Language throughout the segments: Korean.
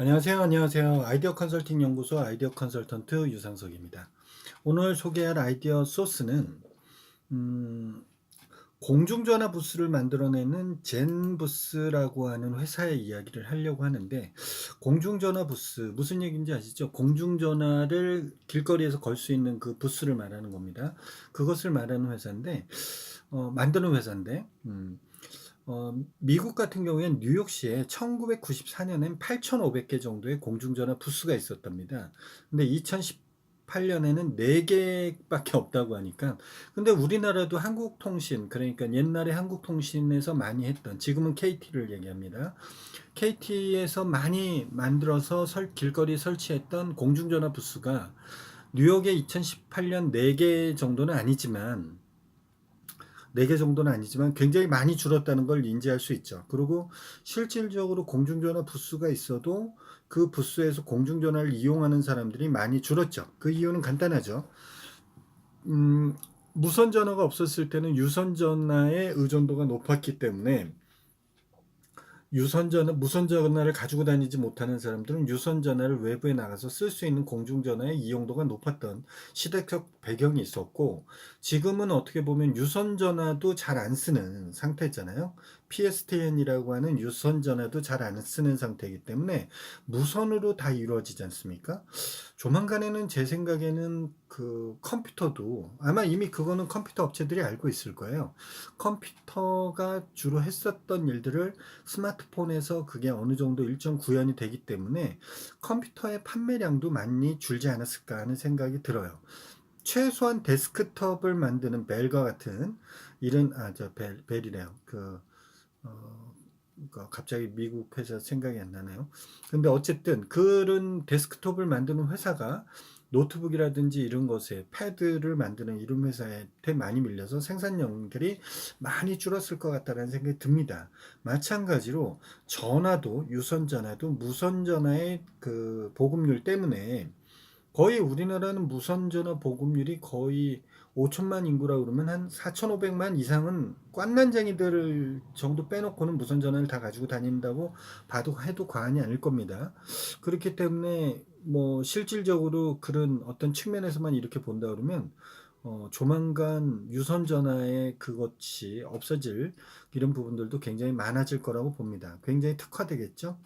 안녕하세요. 아이디어 컨설팅 연구소 아이디어 컨설턴트 유상석입니다. 오늘 소개할 아이디어 소스는 음, 공중전화 부스를 만들어내는 젠부스라고 하는 회사의 이야기를 하려고 하는데, 공중전화 부스 무슨 얘기인지 아시죠? 공중전화를 길거리에서 걸 수 있는 그 부스를 말하는 겁니다. 그것을 말하는 회사인데, 만드는 회사인데, 미국 같은 경우엔 뉴욕시에 1994년엔 8,500개 정도의 공중전화 부스가 있었답니다. 근데 2018년에는 4개밖에 없다고 하니까, 근데 우리나라도 한국통신, 그러니까 옛날에 한국통신에서 많이 했던, 지금은 KT를 얘기합니다. KT에서 많이 만들어서 길거리에 설치했던 공중전화 부스가 뉴욕에 2018년 4개 정도는 아니지만 4개 정도는 아니지만 굉장히 많이 줄었다는 걸 인지할 수 있죠. 그리고 실질적으로 공중전화 부스가 있어도 그 부스에서 공중전화를 이용하는 사람들이 많이 줄었죠. 그 이유는 간단하죠. 음, 무선 전화가 없었을 때는 유선 전화의 의존도가 높았기 때문에 무선 전화를 가지고 다니지 못하는 사람들은 유선 전화를 외부에 나가서 쓸 수 있는 공중 전화의 이용도가 높았던 시대적 배경이 있었고, 지금은 어떻게 보면 유선 전화도 잘 안 쓰는 상태잖아요. PSTN이라고 하는 유선 전화도 잘 안 쓰는 상태이기 때문에 무선으로 다 이루어지지 않습니까? 조만간에는 제 생각에는 그 컴퓨터도 아마 이미 그거는 컴퓨터 업체들이 알고 있을 거예요. 컴퓨터가 주로 했었던 일들을 스마트폰에서 그게 어느 정도 일정 구현이 되기 때문에 컴퓨터의 판매량도 많이 줄지 않았을까 하는 생각이 들어요. 최소한 데스크톱을 만드는 벨과 같은 이런 벨이래요. 어, 갑자기 미국 회사 생각이 안 나네요. 근데 어쨌든 그런 데스크톱을 만드는 회사가 노트북이라든지 이런 것에 패드를 만드는 이런 회사한테 많이 밀려서 생산량들이 많이 줄었을 것 같다는 생각이 듭니다. 마찬가지로 전화도 유선 전화도 무선 전화의 그 보급률 때문에 거의 우리나라는 무선전화 보급률이 거의 5천만 인구라 그러면 한 4,500만 이상은 꽌난쟁이들 정도 빼놓고는 무선전화를 다 가지고 다닌다고 봐도 해도 과언이 아닐 겁니다. 그렇기 때문에 뭐 실질적으로 그런 어떤 측면에서만 이렇게 본다 그러면 조만간 유선전화의 그것이 없어질 이런 부분들도 굉장히 많아질 거라고 봅니다. 굉장히 특화되겠죠.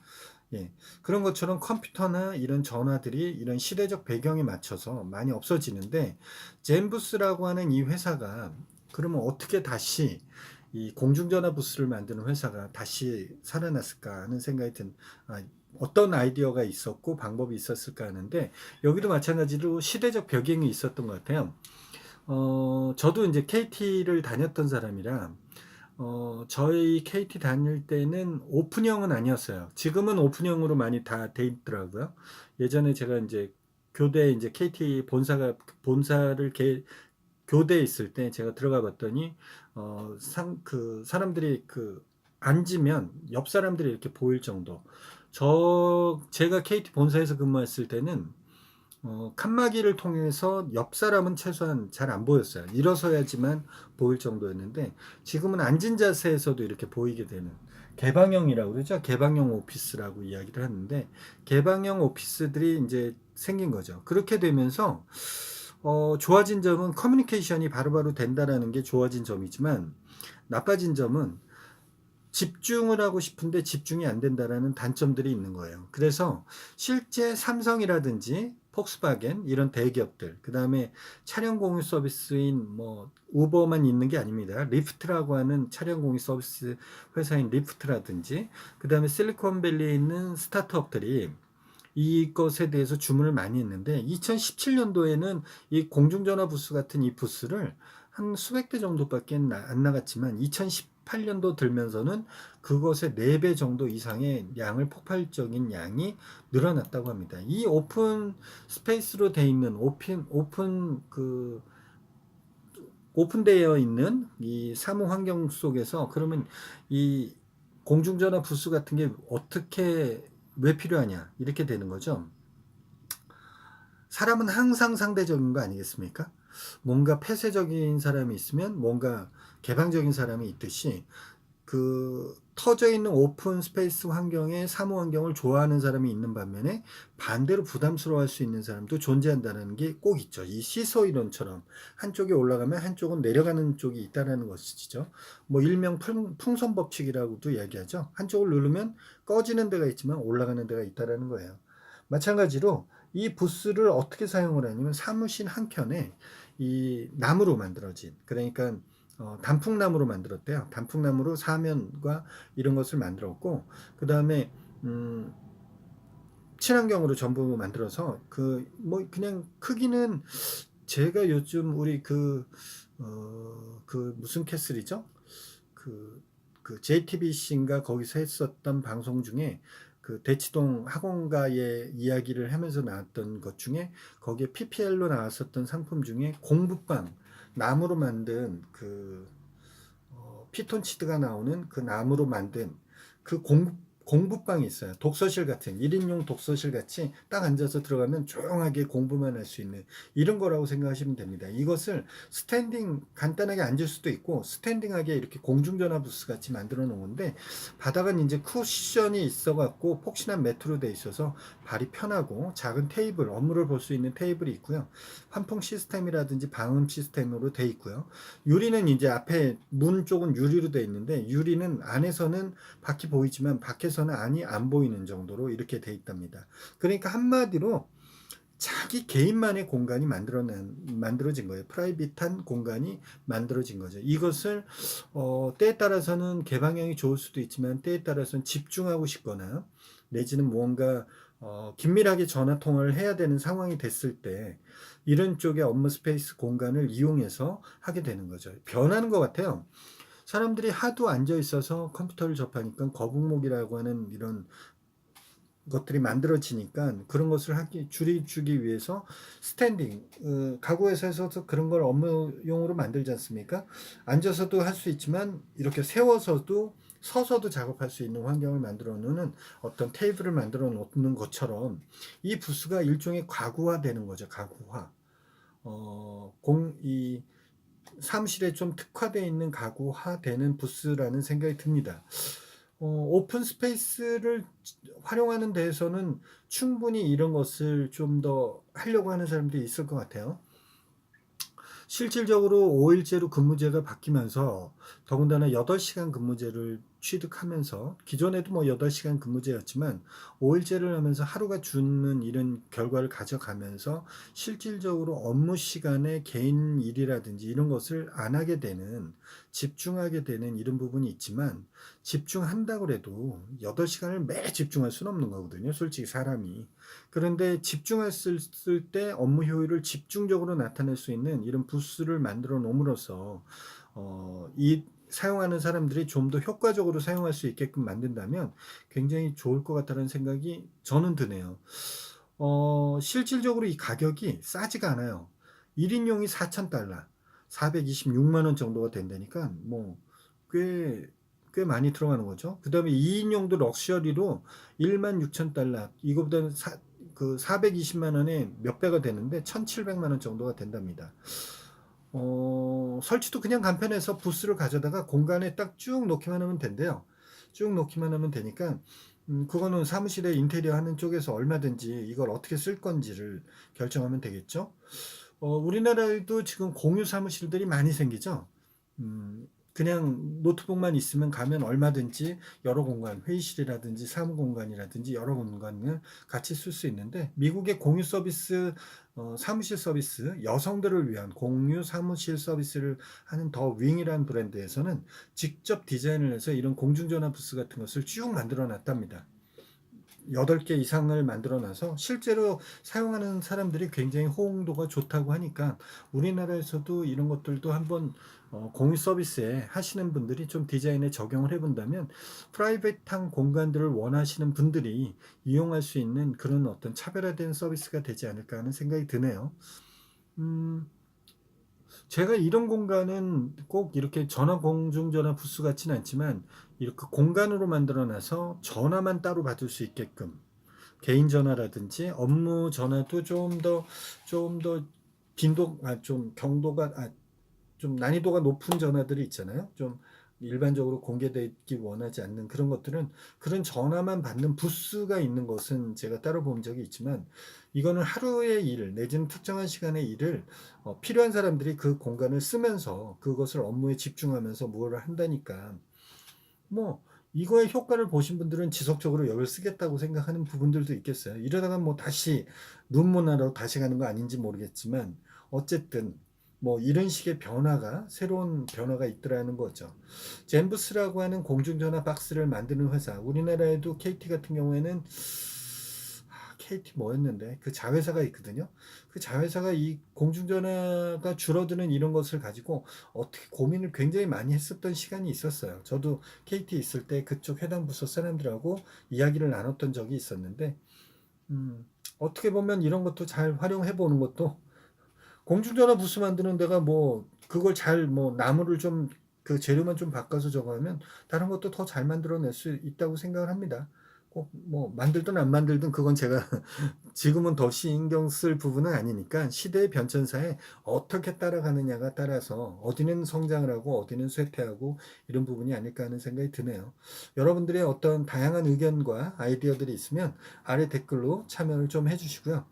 예. 그런 것처럼 컴퓨터나 이런 전화들이 이런 시대적 배경에 맞춰서 많이 없어지는데, 젠부스라고 하는 이 회사가 그러면 어떻게 다시 이 공중전화 부스를 만드는 회사가 다시 살아났을까 하는 생각이 어떤 아이디어가 있었고 방법이 있었을까 하는데, 여기도 마찬가지로 시대적 배경이 있었던 것 같아요. 저도 이제 KT를 다녔던 사람이라 저희 KT 다닐 때는 오픈형은 아니었어요. 지금은 오픈형으로 많이 다 돼 있더라고요. 예전에 제가 이제 교대 이제 KT 본사를 교대에 있을 때 제가 들어가 봤더니 그 사람들이 그 앉으면 옆 사람들이 이렇게 보일 정도. 제가 KT 본사에서 근무했을 때는 칸막이를 통해서 옆 사람은 최소한 잘 안 보였어요. 일어서야지만 보일 정도였는데, 지금은 앉은 자세에서도 이렇게 보이게 되는 개방형이라고 그러죠. 개방형 오피스라고 이야기를 하는데, 개방형 오피스들이 이제 생긴 거죠. 그렇게 되면서 좋아진 점은 커뮤니케이션이 바로바로 된다라는 게 좋아진 점이지만, 나빠진 점은 집중을 하고 싶은데 집중이 안 된다라는 단점들이 있는 거예요. 그래서 실제 삼성이라든지 폭스바겐 이런 대기업들, 그 다음에 차량 공유 서비스인 뭐 우버만 있는 게 아닙니다. 리프트라고 하는 차량 공유 서비스 회사인 리프트라든지, 그 다음에 실리콘밸리에 있는 스타트업들이 이것에 대해서 주문을 많이 했는데, 2017년도에는 이 공중전화 부스 같은 이 부스를 한 수백 대 정도밖에 안 나갔지만, 2018년도 들면서는 그것의 4배 정도 이상의 양을, 폭발적인 양이 늘어났다고 합니다. 이 오픈 스페이스로 돼 있는 오픈되어 있는 이 사무 환경 속에서, 그러면 이 공중전화 부스 같은 게 어떻게 왜 필요하냐 이렇게 되는 거죠. 사람은 항상 상대적인 거 아니겠습니까? 뭔가 폐쇄적인 사람이 있으면 뭔가 개방적인 사람이 있듯이, 터져 있는 오픈 스페이스 환경에 사무 환경을 좋아하는 사람이 있는 반면에 반대로 부담스러워할 수 있는 사람도 존재한다는 게 꼭 있죠. 이 시소 이론처럼 한쪽이 올라가면 한쪽은 내려가는 쪽이 있다라는 것이죠. 뭐 일명 풍선 법칙이라고도 이야기하죠. 한쪽을 누르면 꺼지는 데가 있지만 올라가는 데가 있다라는 거예요. 마찬가지로 이 부스를 어떻게 사용을 하냐면 사무실 한 켠에 이 나무로 만들어진, 그러니까 단풍나무로 만들었대요. 단풍나무로 사면과 이런 것을 만들었고, 그 다음에 친환경으로 전부 만들어서 뭐 그냥 크기는 제가 요즘 우리 무슨 캐슬이죠? JTBC인가 거기서 했었던 방송 중에 대치동 학원가의 이야기를 하면서 나왔던 것 중에 거기에 PPL로 나왔었던 상품 중에 공부방, 나무로 만든 피톤치드가 나오는 그 나무로 만든 그 공부방이 있어요. 독서실 같은 1인용 독서실 같이 딱 앉아서 들어가면 조용하게 공부만 할 수 있는 이런 거라고 생각하시면 됩니다. 이것을 스탠딩 간단하게 앉을 수도 있고 스탠딩하게 이렇게 공중전화 부스 같이 만들어 놓은 건데 바닥은 이제 쿠션이 있어 갖고 폭신한 매트로 돼 있어서 발이 편하고 작은 테이블, 업무를 볼 수 있는 테이블이 있고요. 환풍 시스템이라든지 방음 시스템으로 돼 있고요. 유리는 이제 앞에 문 쪽은 유리로 돼 있는데 유리는 안에서는 밖이 보이지만 밖에서는 안이 안 보이는 정도로 이렇게 돼 있답니다. 그러니까 한마디로 자기 개인만의 공간이 만들어진 거예요. 프라이빗한 공간이 만들어진 거죠. 이것을 때에 따라서는 개방형이 좋을 수도 있지만 때에 따라서는 집중하고 싶거나 내지는 무언가 긴밀하게 전화 통화를 해야 되는 상황이 됐을 때 이런 쪽의 업무 스페이스 공간을 이용해서 하게 되는 거죠. 변하는 것 같아요. 사람들이 하도 앉아 있어서 컴퓨터를 접하니까 거북목이라고 하는 이런 것들이 만들어지니까 그런 것을 줄이주기 위해서 스탠딩, 가구 회사에서도 그런 걸 업무용으로 만들지 않습니까? 앉아서도 할 수 있지만 이렇게 세워서도 서서도 작업할 수 있는 환경을 만들어 놓는 어떤 테이블을 만들어 놓는 것처럼 이 부스가 일종의 가구화 되는 거죠. 가구화. 이 사무실에 좀 특화되어 있는 가구화되는 부스라는 생각이 듭니다. 오픈 스페이스를 활용하는 데에서는 충분히 이런 것을 좀 더 하려고 하는 사람들이 있을 것 같아요. 실질적으로 5일제로 근무제가 바뀌면서 더군다나 8시간 근무제를 취득하면서 기존에도 뭐 8시간 근무제였지만 5일제를 하면서 하루가 주는 이런 결과를 가져가면서 실질적으로 업무 시간에 개인 일이라든지 이런 것을 안 하게 되는 집중하게 되는 이런 부분이 있지만 집중한다고 해도 8시간을 매일 집중할 수는 없는 거거든요. 솔직히 사람이. 그런데 집중했을 때 업무 효율을 집중적으로 나타낼 수 있는 이런 부스를 만들어 놓음으로써 이 사용하는 사람들이 좀 더 효과적으로 사용할 수 있게끔 만든다면 굉장히 좋을 것 같다는 생각이 저는 드네요. 실질적으로 이 가격이 싸지가 않아요. 1인용이 4,000달러, 426만 원 정도가 된다니까 뭐 꽤 많이 들어가는 거죠. 그 다음에 2인용도 럭셔리로 16,000달러, 이거보다는 420만 원에 몇 배가 되는데 1,700만 원 정도가 된답니다. 설치도 그냥 간편해서 부스를 가져다가 공간에 딱 쭉 놓기만 하면 된대요. 쭉 놓기만 하면 되니까 그거는 사무실에 인테리어 하는 쪽에서 얼마든지 이걸 어떻게 쓸 건지를 결정하면 되겠죠. 우리나라에도 지금 공유 사무실들이 많이 생기죠. 그냥 노트북만 있으면 가면 얼마든지 여러 공간, 회의실이라든지 사무 공간이라든지 여러 공간을 같이 쓸 수 있는데 미국의 공유 서비스, 사무실 서비스, 여성들을 위한 공유 사무실 서비스를 하는 더 윙이라는 브랜드에서는 직접 디자인을 해서 이런 공중전화 부스 같은 것을 쭉 만들어 놨답니다. 8개 이상을 만들어 놔서 실제로 사용하는 사람들이 굉장히 호응도가 좋다고 하니까 우리나라에서도 이런 것들도 한번 공유 서비스에 하시는 분들이 좀 디자인에 적용을 해본다면 프라이빗한 공간들을 원하시는 분들이 이용할 수 있는 그런 어떤 차별화된 서비스가 되지 않을까 하는 생각이 드네요. 제가 이런 공간은 꼭 이렇게 공중전화 부스 같지는 않지만 이렇게 공간으로 만들어 놔서 전화만 따로 받을 수 있게끔 개인 전화라든지 업무 전화도 좀 더 빈도, 좀 경도가, 좀 난이도가 높은 전화들이 있잖아요. 좀 일반적으로 공개되기 원하지 않는 그런 것들은 그런 전화만 받는 부스가 있는 것은 제가 따로 본 적이 있지만 이거는 하루의 일 내지는 특정한 시간의 일을 필요한 사람들이 그 공간을 쓰면서 그것을 업무에 집중하면서 무엇을 한다니까 뭐 이거의 효과를 보신 분들은 지속적으로 이걸 쓰겠다고 생각하는 부분들도 있겠어요. 이러다가 뭐 다시 눈문화로 다시 가는 거 아닌지 모르겠지만 어쨌든 뭐 이런 식의 변화가 새로운 변화가 있더라는 거죠. 젠부스라고 하는 공중전화 박스를 만드는 회사 우리나라에도 KT 같은 경우에는 KT 뭐였는데 그 자회사가 있거든요. 그 자회사가 이 공중전화가 줄어드는 이런 것을 가지고 어떻게 고민을 굉장히 많이 했었던 시간이 있었어요. 저도 KT 있을 때 그쪽 해당 부서 사람들하고 이야기를 나눴던 적이 있었는데 어떻게 보면 이런 것도 잘 활용해 보는 것도 공중전화 부스 만드는 데가 뭐 그걸 잘 뭐 나무를 좀 그 재료만 좀 바꿔서 저거 하면 다른 것도 더 잘 만들어낼 수 있다고 생각을 합니다. 꼭 뭐 만들든 안 만들든 그건 제가 지금은 더 신경 쓸 부분은 아니니까 시대의 변천사에 어떻게 따라가느냐가 따라서 어디는 성장을 하고 어디는 쇠퇴하고 이런 부분이 아닐까 하는 생각이 드네요. 여러분들의 어떤 다양한 의견과 아이디어들이 있으면 아래 댓글로 참여를 좀 해주시고요.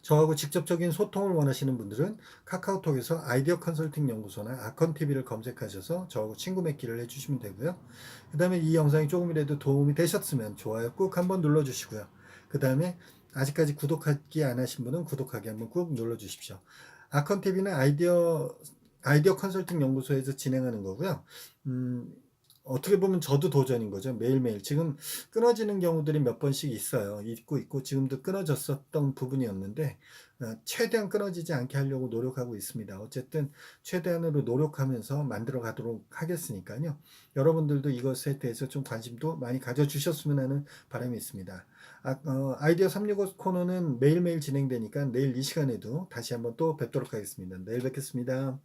저하고 직접적인 소통을 원하시는 분들은 카카오톡에서 아이디어 컨설팅 연구소나 아컨TV를 검색하셔서 저하고 친구 맺기를 해주시면 되고요. 그 다음에 이 영상이 조금이라도 도움이 되셨으면 좋아요 꾹 한번 눌러주시고요. 그 다음에 아직까지 구독하기 안 하신 분은 구독하기 한번 꾹 눌러주십시오. 아컨TV는 아이디어 컨설팅 연구소에서 진행하는 거고요. 어떻게 보면 저도 도전인 거죠. 매일매일. 지금 끊어지는 경우들이 몇 번씩 있어요. 있고 지금도 끊어졌었던 부분이었는데 최대한 끊어지지 않게 하려고 노력하고 있습니다. 어쨌든 최대한으로 노력하면서 만들어 가도록 하겠으니까요. 여러분들도 이것에 대해서 좀 관심도 많이 가져주셨으면 하는 바람이 있습니다. 아이디어 365 코너는 매일매일 진행되니까 내일 이 시간에도 다시 한번 또 뵙도록 하겠습니다. 내일 뵙겠습니다.